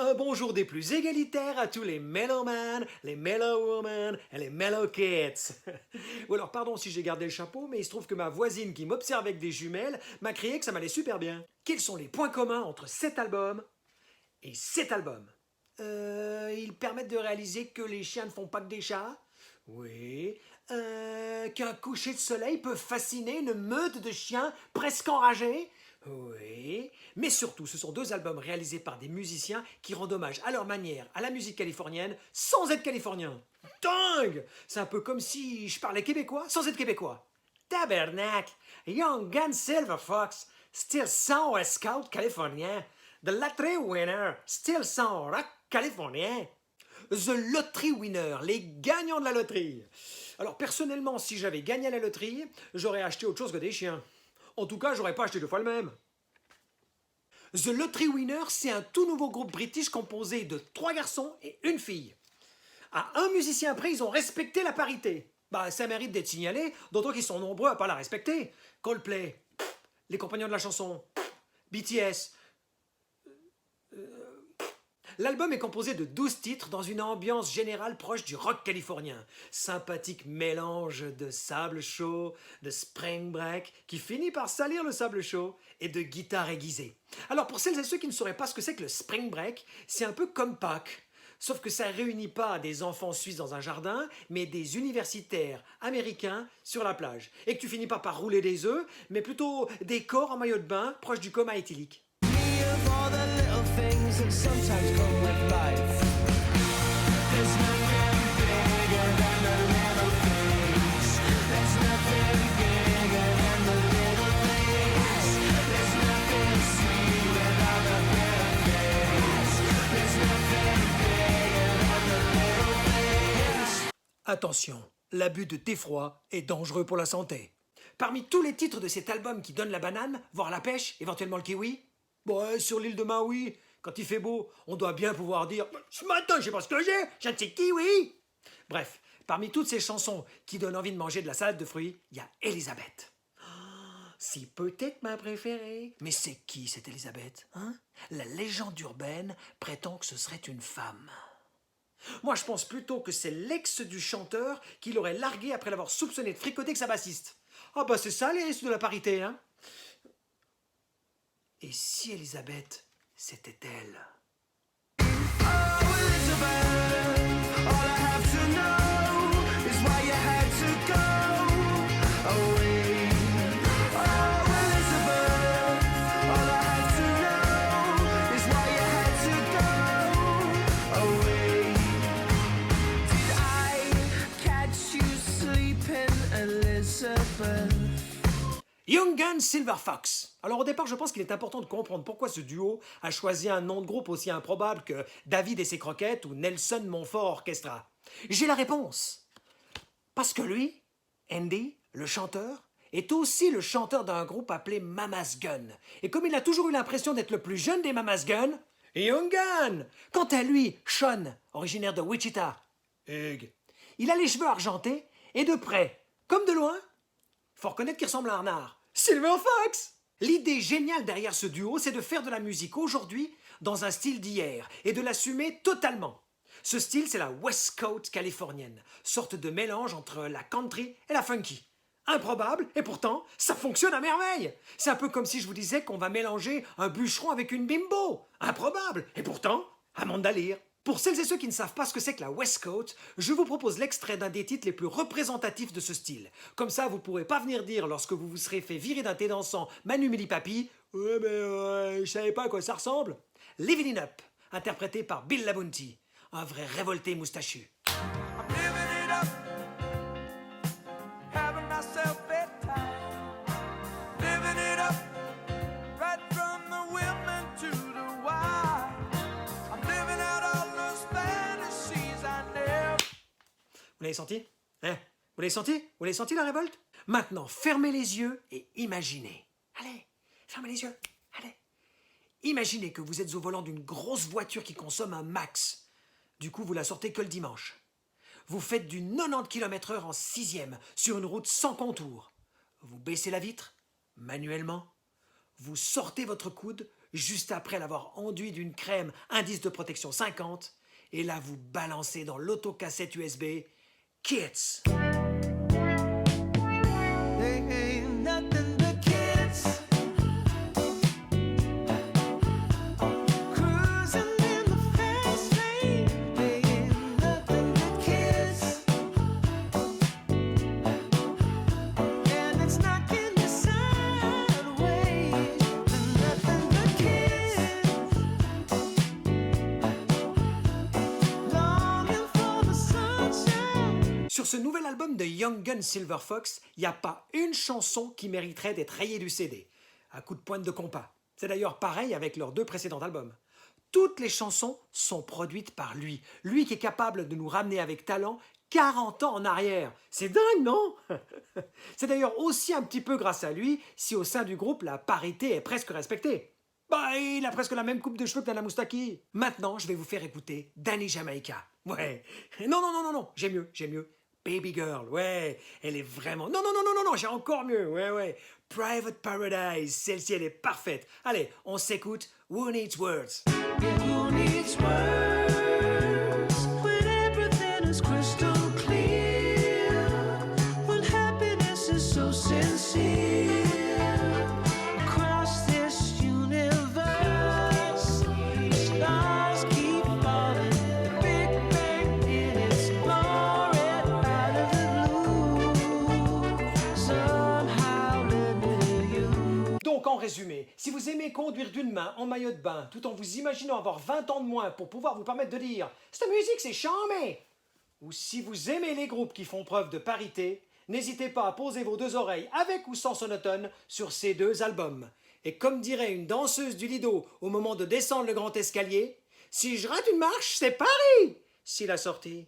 Un bonjour des plus égalitaires à tous les mellowman, les mellowwoman et les mellow kids. Ou alors pardon si j'ai gardé le chapeau, mais il se trouve que ma voisine qui m'observe avec des jumelles m'a crié que ça m'allait super bien. Quels sont les points communs entre cet album et cet album? Ils permettent de réaliser que les chiens ne font pas que des chats. Oui. Qu'un coucher de soleil peut fasciner une meute de chiens presque enragés. Oui. Mais surtout, ce sont deux albums réalisés par des musiciens qui rendent hommage à leur manière à la musique californienne sans être californiens. Dingue! C'est un peu comme si je parlais québécois sans être québécois. Tabernacle! Young Gun Silver Fox, still son West Coast californien. The Lottery Winner, still son rock californien. The Lottery Winner, les gagnants de la loterie. Alors personnellement, si j'avais gagné à la loterie, j'aurais acheté autre chose que des chiens. En tout cas, j'aurais pas acheté deux fois le même. The Lottery Winner, c'est un tout nouveau groupe british composé de 3 garçons et une fille. À un musicien près, ils ont respecté la parité. Bah, ça mérite d'être signalé, d'autant qu'ils sont nombreux à pas la respecter. Coldplay, les compagnons de la chanson, BTS. L'album est composé de 12 titres dans une ambiance générale proche du rock californien. Sympathique mélange de sable chaud, de spring break, qui finit par salir le sable chaud, et de guitare aiguisée. Alors pour celles et ceux qui ne sauraient pas ce que c'est que le spring break, c'est un peu comme Pâques. Sauf que ça ne réunit pas des enfants suisses dans un jardin, mais des universitaires américains sur la plage. Et que tu finis pas par rouler des œufs, mais plutôt des corps en maillot de bain proche du coma éthylique. Attention, l'abus de thé-froid est dangereux pour la santé. Parmi tous les titres de cet album qui donnent la banane, voire la pêche, éventuellement le kiwi, bon, sur l'île de Maui, quand il fait beau, on doit bien pouvoir dire « Ce matin, je sais pas ce que j'ai un petit kiwi !» Bref, parmi toutes ces chansons qui donnent envie de manger de la salade de fruits, il y a Elisabeth. C'est peut-être ma préférée. Mais c'est qui cette Elisabeth, hein? La légende urbaine prétend que ce serait une femme. Moi, je pense plutôt que c'est l'ex du chanteur qui l'aurait largué après l'avoir soupçonné de fricoter avec sa bassiste. Ah bah c'est ça les risques de la parité, hein? Et si Elisabeth, c'était elle? Young Gun Silver Fox. Alors au départ, je pense qu'il est important de comprendre pourquoi ce duo a choisi un nom de groupe aussi improbable que David et ses croquettes ou Nelson Montfort Orchestra. J'ai la réponse. Parce que lui, Andy, le chanteur, est aussi le chanteur d'un groupe appelé Mama's Gun. Et comme il a toujours eu l'impression d'être le plus jeune des Mama's Gun, Young Gun. Quant à lui, Sean, originaire de Wichita, Hugh, il a les cheveux argentés et de près, comme de loin, faut reconnaître qu'il ressemble à un renard. Silver Fox! L'idée géniale derrière ce duo, c'est de faire de la musique aujourd'hui dans un style d'hier et de l'assumer totalement. Ce style, c'est la West Coast californienne, sorte de mélange entre la country et la funky. Improbable, et pourtant, ça fonctionne à merveille. C'est un peu comme si je vous disais qu'on va mélanger un bûcheron avec une bimbo. Improbable, et pourtant, amande à lire. Pour celles et ceux qui ne savent pas ce que c'est que la West Coast, je vous propose l'extrait d'un des titres les plus représentatifs de ce style. Comme ça, vous ne pourrez pas venir dire lorsque vous vous serez fait virer d'un thé dansant Manu Milipapi « Ouais, mais je savais pas à quoi ça ressemble ». Living It Up, interprété par Bill Labonte, un vrai révolté moustachu. Vous l'avez senti? Hein? Vous l'avez senti? Vous l'avez senti la révolte? Maintenant, fermez les yeux et imaginez. Allez, fermez les yeux. Allez. Imaginez que vous êtes au volant d'une grosse voiture qui consomme un max. Du coup, vous la sortez que le dimanche. Vous faites du 90 km/h en 6e sur une route sans contour. Vous baissez la vitre, manuellement. Vous sortez votre coude, juste après l'avoir enduit d'une crème indice de protection 50, et là vous balancez dans l'autocassette USB Kids. Sur ce nouvel album de Young Gun Silver Fox, il n'y a pas une chanson qui mériterait d'être rayée du CD, à coup de pointe de compas. C'est d'ailleurs pareil avec leurs 2 précédents albums. Toutes les chansons sont produites par lui, lui qui est capable de nous ramener avec talent 40 ans en arrière. C'est dingue, non? C'est d'ailleurs aussi un petit peu grâce à lui si au sein du groupe la parité est presque respectée. Bah, il a presque la même coupe de cheveux que Nana Moustaki. Maintenant, je vais vous faire écouter Danny Jamaica. Ouais. Non, j'ai mieux. Baby Girl, ouais, elle est vraiment... Non, j'ai encore mieux, ouais. Private Paradise, celle-ci, elle est parfaite. Allez, on s'écoute Who Needs Words? Who needs words when everything is crystal clear? When happiness is so sincere across this universe, stars keep falling, Big Bang in its glory out of the blue. Somehow limited you. Donc, en résumé, si vous aimez conduire d'une main en maillot de bain, tout en vous imaginant avoir 20 ans de moins pour pouvoir vous permettre de dire « Cette musique, c'est charmé !» ou si vous aimez les groupes qui font preuve de parité, n'hésitez pas à poser vos 2 oreilles avec ou sans sonotone sur ces 2 albums. Et comme dirait une danseuse du Lido au moment de descendre le grand escalier, « Si je rate une marche, c'est Paris !» Si la sortie